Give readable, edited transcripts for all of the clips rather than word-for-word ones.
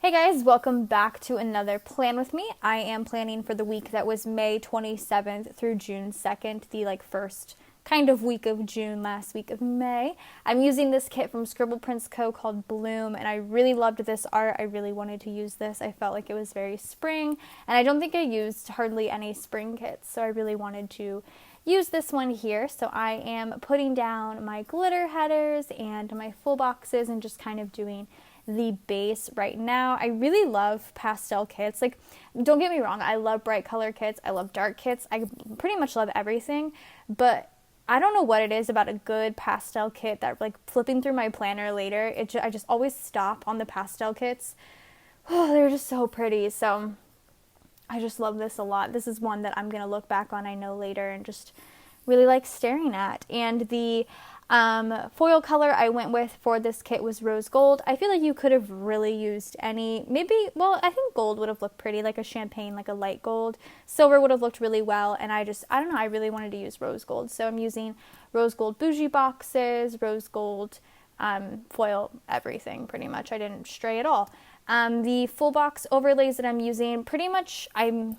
Hey guys, welcome back to another Plan With Me. I am planning for the week that was May 27th through June 2nd, the first kind of week of June, last week of May. I'm using this kit from ScribblePrintsCo called Bloom, and I really loved this art. I really wanted to use this. I felt like it was very spring, and I don't think I used hardly any spring kits, so I really wanted to use this one here. So I am putting down my glitter headers and my full boxes and just kind of doing the base right now. I really love pastel kits. Don't get me wrong, I love bright color kits, I love dark kits, I pretty much love everything, but I don't know what it is about a good pastel kit that flipping through my planner later, I just always stop on the pastel kits. Oh, they're just so pretty. So I just love this a lot. This is one that I'm gonna look back on, I know, later and just really like staring at. And the foil color I went with for this kit was rose gold. I feel like you could have really used any, I think gold would have looked pretty, like a champagne, like a light gold. Silver would have looked really well, and I don't know, I really wanted to use rose gold. So I'm using rose gold bougie boxes, rose gold foil, everything pretty much. I didn't stray at all. The full box overlays that I'm using, pretty much I'm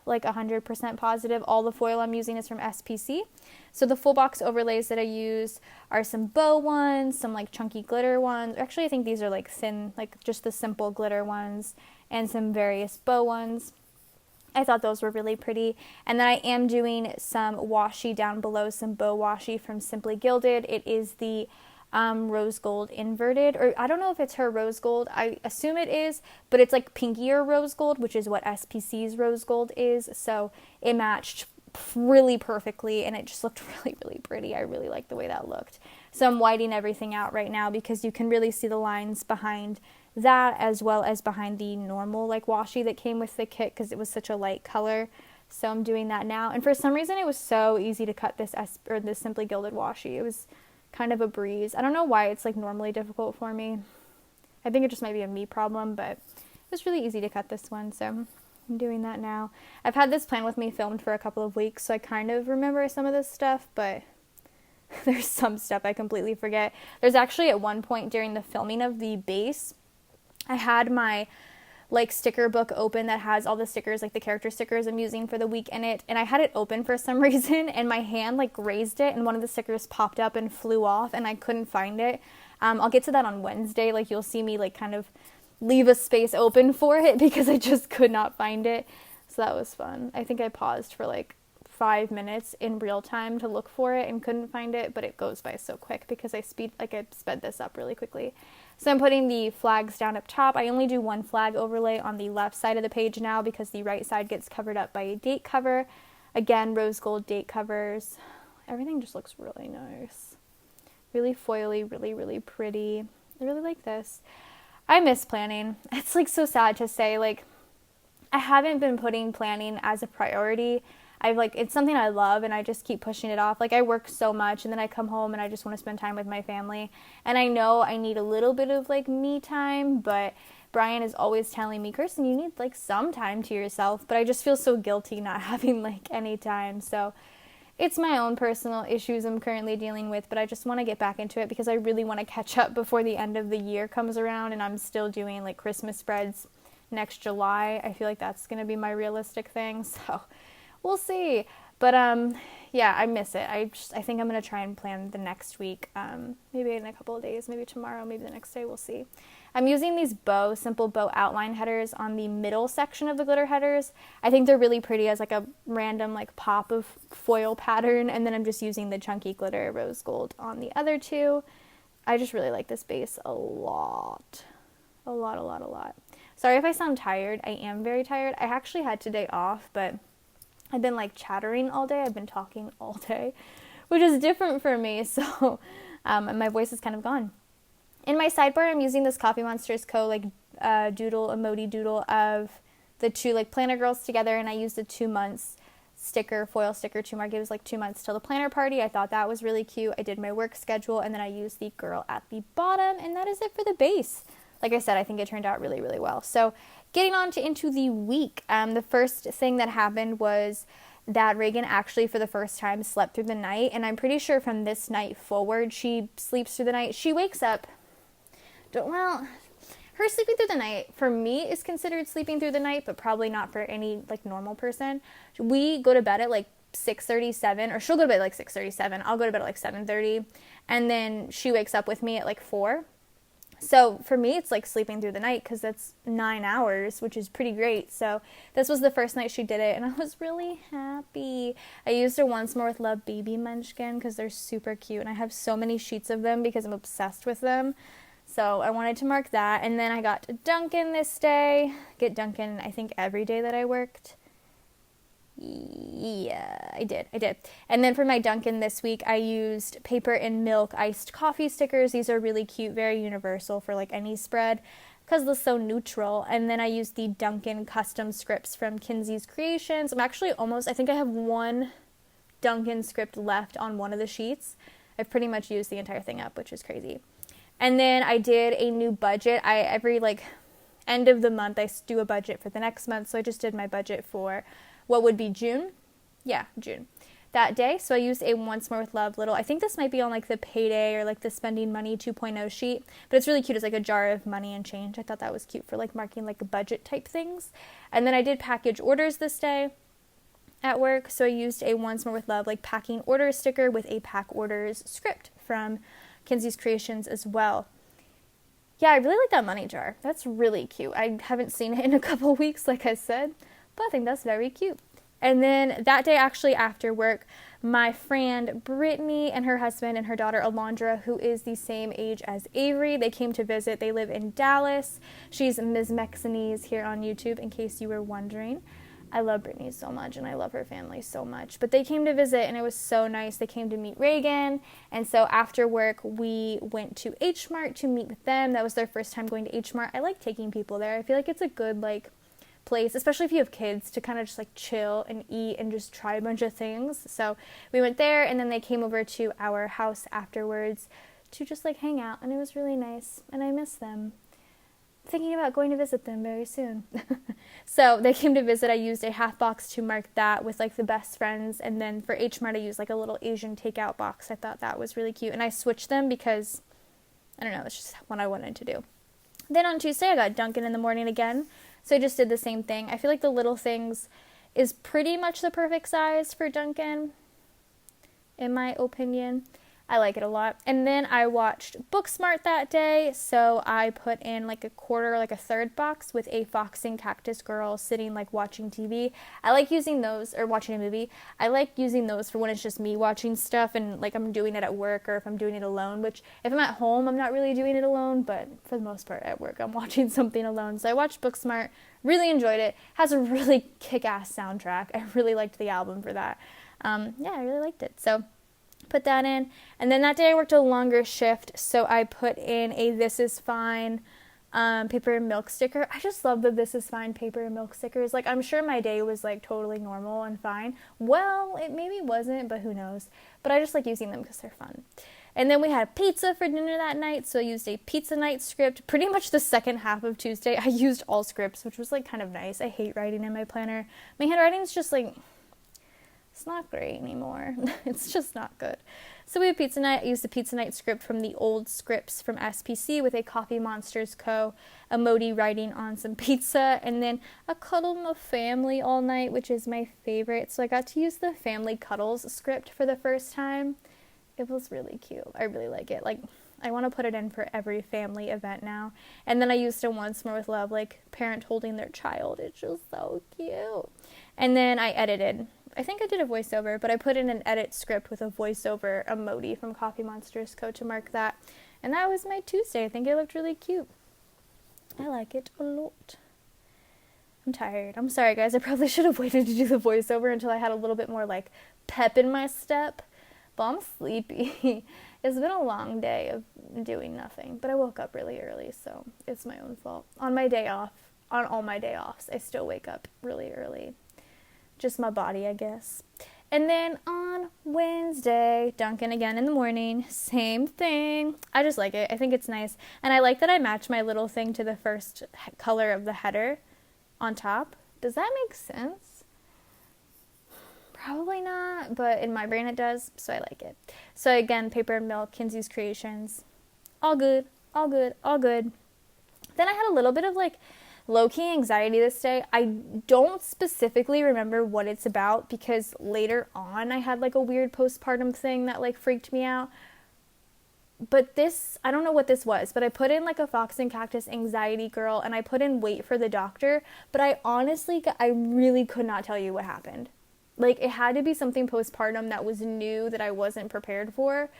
100% positive all the foil I'm using is from SPC. So the full box overlays that I use are some bow ones, some chunky glitter ones. Actually, I think these are thin, just the simple glitter ones, and some various bow ones. I thought those were really pretty. And then I am doing some washi down below, some bow washi from Simply Gilded. It is the rose gold inverted, or I don't know if it's her rose gold, I assume it is, but it's pinkier rose gold, which is what SPC's rose gold is. So it matched really perfectly, and it just looked really, really pretty. I really like the way that looked. So I'm whitening everything out right now because you can really see the lines behind that as well as behind the normal washi that came with the kit because it was such a light color. So I'm doing that now, and for some reason it was so easy to cut this Simply Gilded washi. It was kind of a breeze. I don't know why it's normally difficult for me. I think it just might be a me problem, but it was really easy to cut this one, so I'm doing that now. I've had this Plan With Me filmed for a couple of weeks, so I kind of remember some of this stuff, but there's some stuff I completely forget. There's actually at one point during the filming of the base, I had my sticker book open that has all the stickers, the character stickers I'm using for the week in it, and I had it open for some reason, and my hand grazed it, and one of the stickers popped up and flew off, and I couldn't find it. I'll get to that on Wednesday. You'll see me kind of leave a space open for it because I just could not find it. So that was fun. I think I paused for 5 minutes in real time to look for it and couldn't find it, but it goes by so quick because I sped this up really quickly. So I'm putting the flags down up top. I only do one flag overlay on the left side of the page now because the right side gets covered up by a date cover. Again, rose gold date covers. Everything just looks really nice. Really foily, really, really pretty. I really like this. I miss planning. It's so sad to say, I haven't been putting planning as a priority. It's something I love, and I just keep pushing it off. I work so much, and then I come home, and I just want to spend time with my family. And I know I need a little bit of, me time, but Brian is always telling me, Kirsten, you need, some time to yourself. But I just feel so guilty not having, any time. So it's my own personal issues I'm currently dealing with, but I just want to get back into it because I really want to catch up before the end of the year comes around, and I'm still doing, Christmas spreads next July. I feel like that's going to be my realistic thing, so we'll see. But yeah, I miss it. I think I'm going to try and plan the next week, maybe in a couple of days, maybe tomorrow, maybe the next day, we'll see. I'm using these simple bow outline headers on the middle section of the glitter headers. I think they're really pretty as a random pop of foil pattern, and then I'm just using the chunky glitter rose gold on the other two. I just really like this base a lot. A lot. Sorry if I sound tired. I am very tired. I actually had today off, but I've been chattering all day. I've been talking all day, which is different for me. So my voice is kind of gone. In my sidebar, I'm using this Coffee Monsters Co. doodle emoji doodle of the two planner girls together, and I used a 2 months sticker, foil sticker to mark. It was 2 months till the planner party. I thought that was really cute. I did my work schedule, and then I used the girl at the bottom, and that is it for the base. Like I said, I think it turned out really, really well. So getting on into the week, the first thing that happened was that Reagan actually for the first time slept through the night, and I'm pretty sure from this night forward she sleeps through the night. She wakes up, her sleeping through the night, for me, is considered sleeping through the night, but probably not for any, like, normal person. We go to bed at, like, 6:37, or she'll go to bed at, like, 6:37. I'll go to bed at, like, 7:30, and then she wakes up with me at, like, 4. So for me, it's like sleeping through the night because that's 9 hours, which is pretty great. So this was the first night she did it, and I was really happy. I used her Once More with Love baby munchkin because they're super cute, and I have so many sheets of them because I'm obsessed with them. So I wanted to mark that. And then I got Dunkin' this day. Get Dunkin', I think, every day that I worked. Yeah, I did. And then for my Dunkin' this week, I used Paper and Milk iced coffee stickers. These are really cute, very universal for like any spread because they're so neutral. And then I used the Dunkin' custom scripts from Kinsey's Creations. I'm actually I think I have one Dunkin' script left on one of the sheets. I've pretty much used the entire thing up, which is crazy. And then I did a new budget. Every like end of the month, I do a budget for the next month. So I just did my budget for what would be June. Yeah, June. That day. So I used a Once More with Love little, I think this might be on like the Payday or like the Spending Money 2.0 sheet, but it's really cute. It's like a jar of money and change. I thought that was cute for like marking like budget type things. And then I did package orders this day at work. So I used a Once More with Love like packing orders sticker with a pack orders script from Kinsey's Creations as well. Yeah, I really like that money jar. That's really cute. I haven't seen it in a couple weeks, like I said, but I think that's very cute. And then that day, actually after work, my friend Brittany and her husband and her daughter Alondra, who is the same age as Avery, they came to visit. They live in Dallas. She's Ms. Mexinese here on YouTube, in case you were wondering. I love Brittany so much, and I love her family so much. But they came to visit, and it was so nice. They came to meet Reagan, and so after work, we went to H Mart to meet with them. That was their first time going to H Mart. I like taking people there. I feel like it's a good, like, place, especially if you have kids, to kind of just, like, chill and eat and just try a bunch of things. So we went there, and then they came over to our house afterwards to just, like, hang out, and it was really nice, and I miss them. Thinking about going to visit them very soon. So they came to visit. I used a half box to mark that with like the best friends, and then for H Mart I used like a little Asian takeout box. I thought that was really cute, and I switched them because I don't know, it's just what I wanted to do. Then on Tuesday I got Dunkin' in the morning again, so I just did the same thing. I feel like the Little Things is pretty much the perfect size for Dunkin', in my opinion. I like it a lot. And then I watched Booksmart that day, so I put in like a quarter, like a third box with a Fox and Cactus Girl sitting like watching TV. I like using those, or watching a movie. I like using those for when it's just me watching stuff and like I'm doing it at work, or if I'm doing it alone, which if I'm at home, I'm not really doing it alone, but for the most part at work, I'm watching something alone. So I watched Booksmart, really enjoyed it. Has a really kick-ass soundtrack. I really liked the album for that. Yeah, I really liked it. So put that in. And then that day I worked a longer shift, so I put in a This Is Fine paper and milk sticker. I just love the This Is Fine paper and milk stickers. Like, I'm sure my day was like totally normal and fine. Well, it maybe wasn't, but who knows. But I just like using them because they're fun. And then we had pizza for dinner that night, so I used a pizza night script. Pretty much the second half of Tuesday, I used all scripts, which was like kind of nice. I hate writing in my planner. My handwriting's just like, it's not great anymore. It's just not good. So we had pizza night. I used the pizza night script from the old scripts from SPC with a Coffee Monsters Co. emoji writing on some pizza, and then a cuddle in the family all night, which is my favorite. So I got to use the Family Cuddles script for the first time. It was really cute. I really like it. Like, I want to put it in for every family event now. And then I used a Once More with Love, like parent holding their child. It's just so cute. And then I edited. I think I did a voiceover, but I put in an edit script with a voiceover emoji from Coffee Monsters Co. to mark that. And that was my Tuesday. I think it looked really cute. I like it a lot. I'm tired. I'm sorry, guys. I probably should have waited to do the voiceover until I had a little bit more, like, pep in my step. But I'm sleepy. It's been a long day of doing nothing. But I woke up really early, so it's my own fault. On my day off, on all my day offs, I still wake up really early. Just my body, I guess. And then on Wednesday, Dunkin' again in the morning, same thing. I just like it. I think it's nice. And I like that I match my little thing to the first color of the header on top. Does that make sense? Probably not, but in my brain it does, so I like it. So again, Paper and Milk, Kinsey's Creations. All good, all good, all good. Then I had a little bit of like low-key anxiety this day. I don't specifically remember what it's about because later on I had like a weird postpartum thing that like freaked me out. But this, I don't know what this was, but I put in like a fox and cactus anxiety girl, and I put in wait for the doctor, but I really could not tell you what happened. Like, it had to be something postpartum that was new that I wasn't prepared for,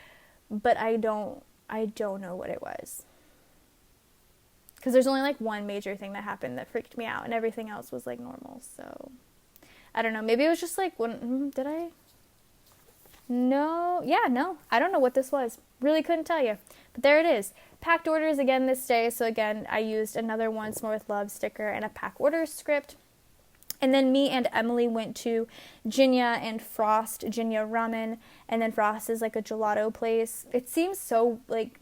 but I don't know what it was. Because there's only like one major thing that happened that freaked me out, and everything else was like normal. So I don't know. Maybe it was just like, did I? No. Yeah, no. I don't know what this was. Really couldn't tell you. But there it is. Packed orders again this day. So again, I used another Once More with Love sticker and a pack order script. And then me and Emily went to Jinya and Frost, Jinya Ramen, and then Frost is like a gelato place. It seems so like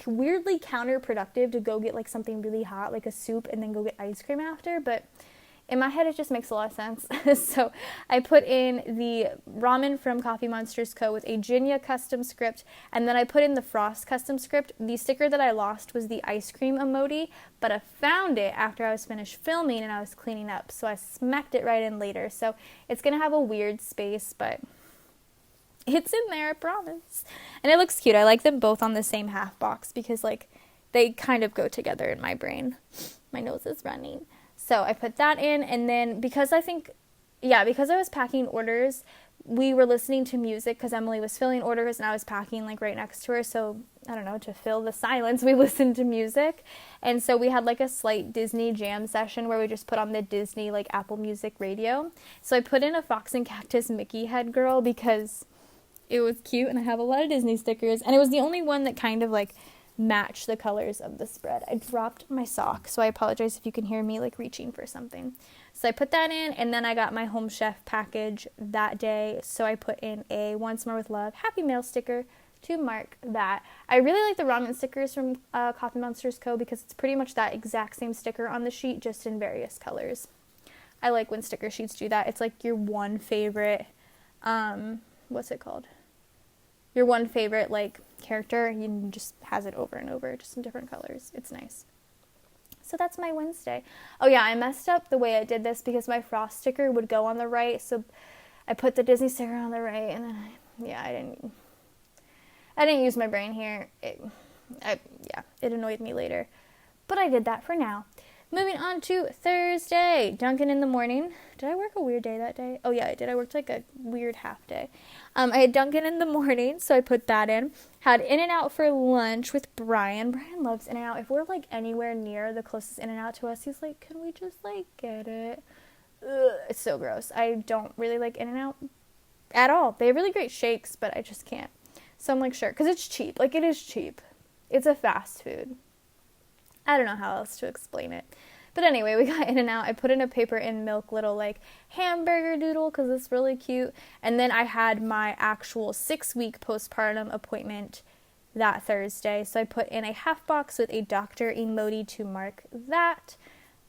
weirdly counterproductive to go get like something really hot, like a soup, and then go get ice cream after, but in my head it just makes a lot of sense. So I put in the ramen from CoffeeMonsters.co with a Jinya custom script, and then I put in the Frost custom script. The sticker that I lost was the ice cream emoji, but I found it after I was finished filming and I was cleaning up, so I smacked it right in later. So it's gonna have a weird space, but it's in there, I promise. And it looks cute. I like them both on the same half box because like they kind of go together in my brain. My nose is running. So I put that in, and then because I was packing orders, we were listening to music because Emily was filling orders and I was packing like right next to her. So I don't know, to fill the silence, we listened to music. And so we had like a slight Disney jam session where we just put on the Disney like Apple Music radio. So I put in a Fox and Cactus Mickey head girl because it was cute, and I have a lot of Disney stickers, and it was the only one that kind of like matched the colors of the spread. I dropped my sock, so I apologize if you can hear me like reaching for something. So I put that in, and then I got my Home Chef package that day, so I put in a Once More with Love Happy Mail sticker to mark that. I really like the ramen stickers from CoffeeMonsters.co because it's pretty much that exact same sticker on the sheet, just in various colors. I like when sticker sheets do that. It's like your one favorite, what's it called? Your one favorite like character, you just has it over and over, just in different colors. It's nice. So that's my Wednesday. Oh yeah, I messed up the way I did this because my Frost sticker would go on the right, so I put the Disney sticker on the right, and then I didn't use my brain here. It annoyed me later, but I did that for now. Moving on to Thursday. Dunkin' in the morning. Did I work a weird day that day? Oh yeah, I did. I worked like a weird half day. I had Dunkin' in the morning, so I put that in. Had In-N-Out for lunch with Brian. Brian loves In-N-Out. If we're like anywhere near the closest In-N-Out to us, he's like, can we just like get it? Ugh, it's so gross. I don't really like In-N-Out at all. They have really great shakes, but I just can't. So I'm like, sure, because it's cheap. Like, it is cheap. It's a fast food. I don't know how else to explain it. But anyway, we got In-N-Out. I put in a paper and milk little like hamburger doodle because it's really cute. And then I had my actual 6-week postpartum appointment that Thursday. So I put in a half box with a doctor emoji to mark that.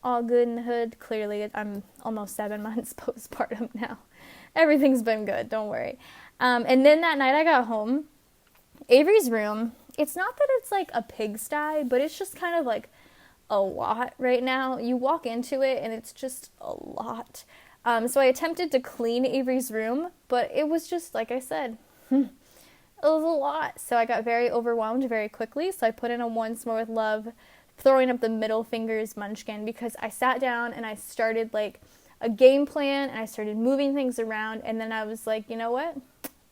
All good in the hood. Clearly, I'm almost 7 months postpartum now. Everything's been good. Don't worry. And then that night I got home. Avery's room, it's not that it's like a pigsty, but it's just kind of like a lot right now. You walk into it and it's just a lot. So I attempted to clean Avery's room, but it was just, like I said, it was a lot. So I got very overwhelmed very quickly. So I put in a Once More with Love, throwing up the middle fingers munchkin, because I sat down and I started like a game plan and I started moving things around. And then I was like, you know what?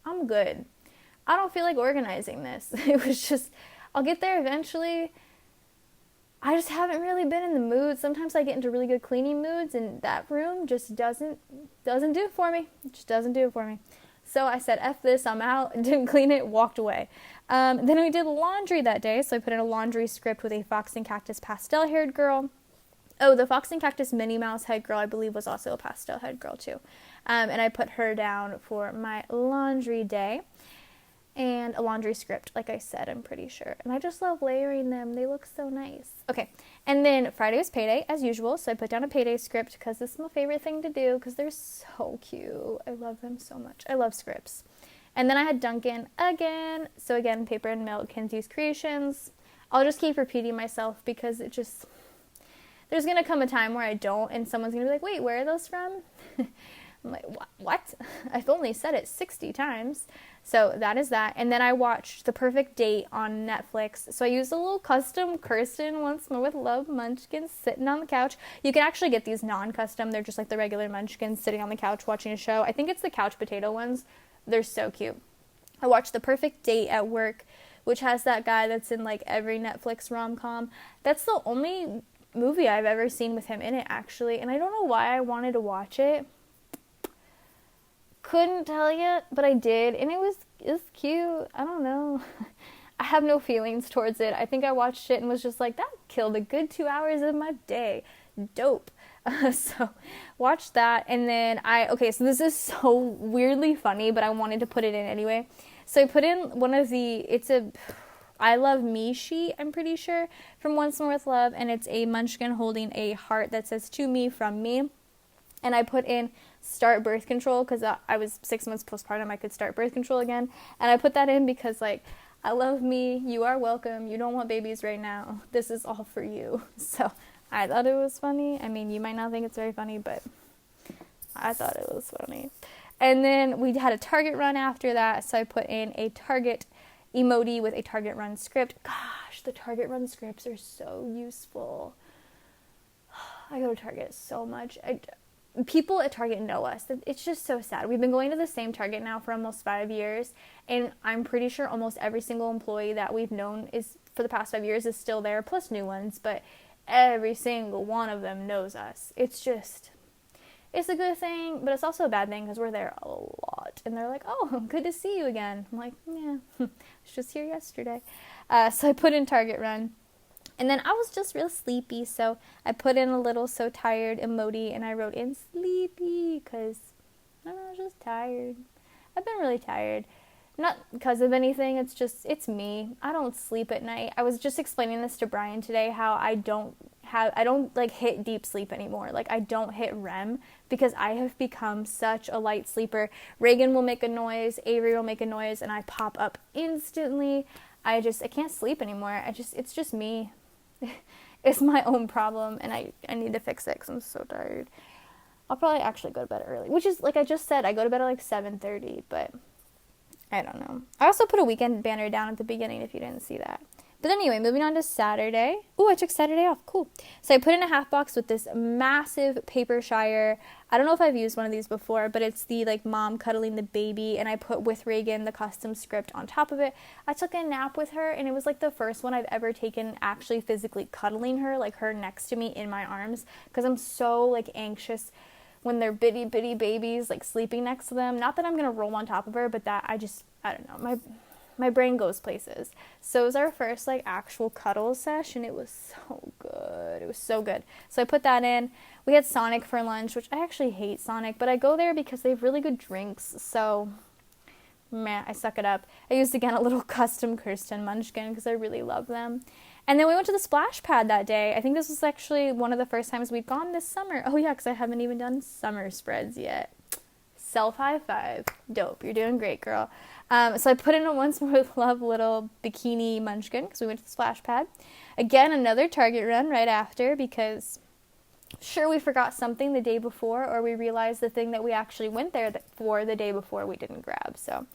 I'm good. I don't feel like organizing this. It was just, I'll get there eventually. I just haven't really been in the mood. Sometimes I get into really good cleaning moods, and that room just doesn't do it for me. It just doesn't do it for me. So I said, F this, I'm out, didn't clean it, walked away. Then we did laundry that day, so I put in a laundry script with a Fox and Cactus pastel-haired girl. Oh, the Fox and Cactus Minnie Mouse head girl, I believe, was also a pastel head girl, too. And I put her down for my laundry day. And a laundry script, like I said, I'm pretty sure. And I just love layering them. They look so nice. Okay, and then Friday was payday, as usual. So I put down a payday script because this is my favorite thing to do because they're so cute. I love them so much. I love scripts. And then I had Dunkin' again. So again, paper and milk, Kenzie's Creations. I'll just keep repeating myself because it just, there's going to come a time where I don't, and someone's going to be like, wait, where are those from? I'm like, what? I've only said it 60 times. So that is that. And then I watched The Perfect Date on Netflix. So I used a little custom Kirsten Once More with Love munchkins sitting on the couch. You can actually get these non-custom. They're just like the regular munchkins sitting on the couch watching a show. I think it's the couch potato ones. They're so cute. I watched The Perfect Date at work, which has that guy that's in like every Netflix rom-com. That's the only movie I've ever seen with him in it, actually. And I don't know why I wanted to watch it. Couldn't tell you, but I did, and it was cute. I don't know. I have no feelings towards it. I think I watched it and was just like, that killed a good 2 hours of my day. Dope. So watched that, and then so this is so weirdly funny, but I wanted to put it in anyway. So I put in it's a I Love Me sheet, I'm pretty sure, from Once More with Love, and it's a munchkin holding a heart that says to me from me. And I put in start birth control because I was 6 months postpartum. I could start birth control again. And I put that in because, like, I love me. You are welcome. You don't want babies right now. This is all for you. So I thought it was funny. I mean, you might not think it's very funny, but I thought it was funny. And then we had a Target run after that. So I put in a Target emoji with a Target run script. Gosh, the Target run scripts are so useful. I go to Target so much. People at Target know us. It's just so sad. We've been going to the same Target now for almost 5 years, and I'm pretty sure almost every single employee that we've known is for the past 5 years is still there, plus new ones, but every single one of them knows us. It's a good thing, but it's also a bad thing because we're there a lot, and they're like, oh, good to see you again. I'm like, yeah, I was just here yesterday. So I put in Target run. And then I was just real sleepy, so I put in a little so tired emoji, and I wrote in sleepy, because I don't know, I was just tired. I've been really tired. Not because of anything, it's me. I don't sleep at night. I was just explaining this to Brian today, how I don't like hit deep sleep anymore. Like, I don't hit REM, because I have become such a light sleeper. Reagan will make a noise, Avery will make a noise, and I pop up instantly. I can't sleep anymore. It's just me. It's my own problem, and I need to fix it because I'm so tired. I'll probably actually go to bed early, which is, like I just said, I go to bed at like 7:30, but I don't know. I also put a weekend banner down at the beginning if you didn't see that. But anyway, moving on to Saturday. Ooh, I took Saturday off. Cool. So I put in a half box with this massive paper shire. I don't know if I've used one of these before, but it's the like mom cuddling the baby, and I put with Reagan the custom script on top of it. I took a nap with her, and it was like the first one I've ever taken actually physically cuddling her, like her next to me in my arms, because I'm so like anxious when they're bitty babies like sleeping next to them. Not that I'm gonna roll on top of her, but that I don't know, my brain goes places. So it was our first like actual cuddle sesh, and it was so good. It was so good. So I put that in. We had Sonic for lunch, which I actually hate Sonic, but I go there because they have really good drinks. So, man, I suck it up. I used again a little custom Kirsten munchkin because I really love them. And then we went to the splash pad that day. I think this was actually one of the first times we'd gone this summer. Oh yeah, because I haven't even done summer spreads yet. Self high five. Dope. You're doing great, girl. So I put in a Once More with Love little bikini munchkin because we went to the splash pad. Again, another Target run right after, because sure, we forgot something the day before, or we realized the thing that we actually went there for the day before we didn't grab. So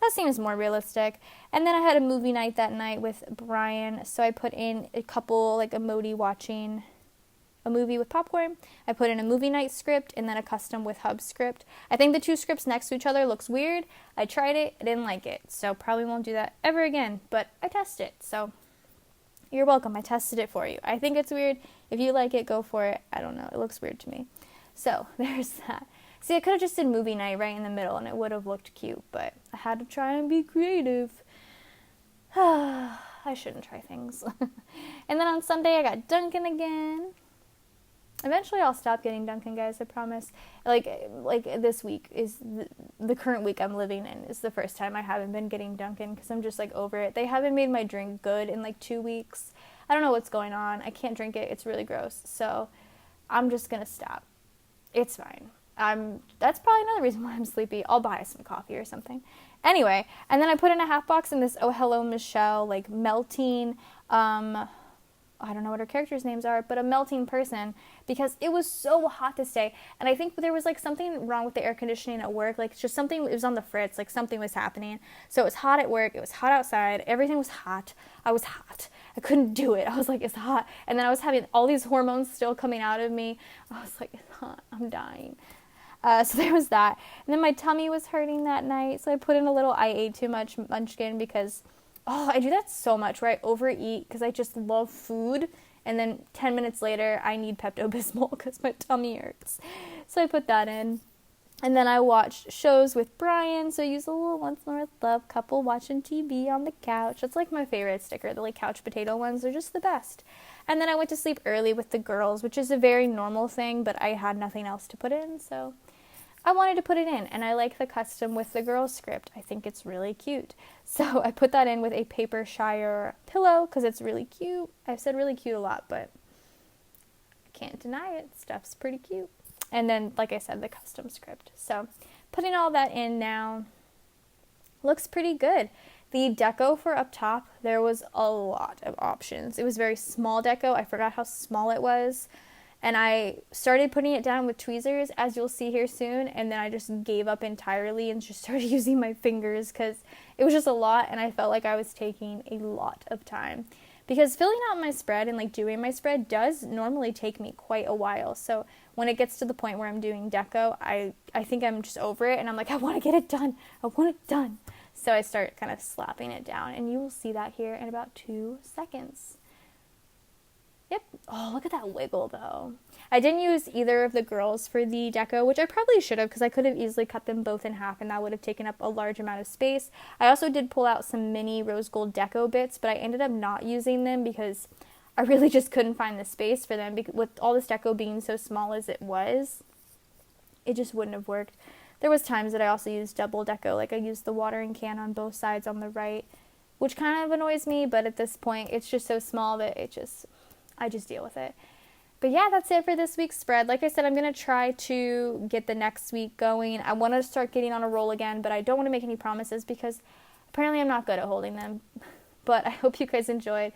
that seems more realistic. And then I had a movie night that night with Brian. So I put in a couple like emoji watching a movie with popcorn. I put in a movie night script and then a custom with hub script. I think the two scripts next to each other looks weird. I tried it. I didn't like it. So probably won't do that ever again. But I tested it. So you're welcome. I tested it for you. I think it's weird. If you like it, go for it. I don't know. It looks weird to me. So there's that. See, I could have just did movie night right in the middle and it would have looked cute. But I had to try and be creative. I shouldn't try things. And then on Sunday, I got Dunkin' again. Eventually I'll stop getting Dunkin', guys, I promise. Like this week is the current week I'm living in is the first time I haven't been getting Dunkin' because I'm just like over it. They haven't made my drink good in like 2 weeks. I don't know what's going on. I can't drink it. It's really gross. So I'm just going to stop. It's fine. That's probably another reason why I'm sleepy. I'll buy some coffee or something. Anyway, and then I put in a half box in this Oh Hello Michelle like melting I don't know what her characters' names are, but a melting person, because it was so hot this day. And I think there was like something wrong with the air conditioning at work. Like just something, it was on the fritz, like something was happening. So it was hot at work, it was hot outside, everything was hot. I was hot. I couldn't do it. I was like, it's hot. And then I was having all these hormones still coming out of me. I was like, it's hot. I'm dying. So there was that. And then my tummy was hurting that night. So I put in a little I ate too much munchkin because, I do that so much where I overeat because I just love food. And then 10 minutes later, I need Pepto-Bismol because my tummy hurts. So I put that in. And then I watched shows with Brian. So I used a little Once More with Love couple watching TV on the couch. That's like my favorite sticker. The like couch potato ones are just the best. And then I went to sleep early with the girls, which is a very normal thing, but I had nothing else to put in. So I wanted to put it in, and I like the custom with the girls script. I think it's really cute. So I put that in with a paper Shire pillow because it's really cute. I've said really cute a lot, but I can't deny it. Stuff's pretty cute. And then, like I said, the custom script. So putting all that in now. Looks pretty good. The deco for up top, there was a lot of options. It was very small deco. I forgot how small it was. And I started putting it down with tweezers, as you'll see here soon, and then I just gave up entirely and just started using my fingers because it was just a lot, and I felt like I was taking a lot of time. Because filling out my spread and like doing my spread does normally take me quite a while. So when it gets to the point where I'm doing deco, I think I'm just over it, and I'm like, I want to get it done. I want it done. So I start kind of slapping it down, and you will see that here in about 2 seconds. Yep. Oh, look at that wiggle, though. I didn't use either of the girls for the deco, which I probably should have because I could have easily cut them both in half and that would have taken up a large amount of space. I also did pull out some mini rose gold deco bits, but I ended up not using them because I really just couldn't find the space for them. With all this deco being so small as it was, it just wouldn't have worked. There was times that I also used double deco, like I used the watering can on both sides on the right, which kind of annoys me, but at this point, it's just so small that I just deal with it. But yeah, that's it for this week's spread. Like I said, I'm going to try to get the next week going. I want to start getting on a roll again, but I don't want to make any promises because apparently I'm not good at holding them. But I hope you guys enjoyed.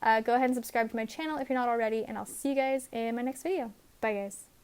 Go ahead and subscribe to my channel if you're not already, and I'll see you guys in my next video. Bye, guys.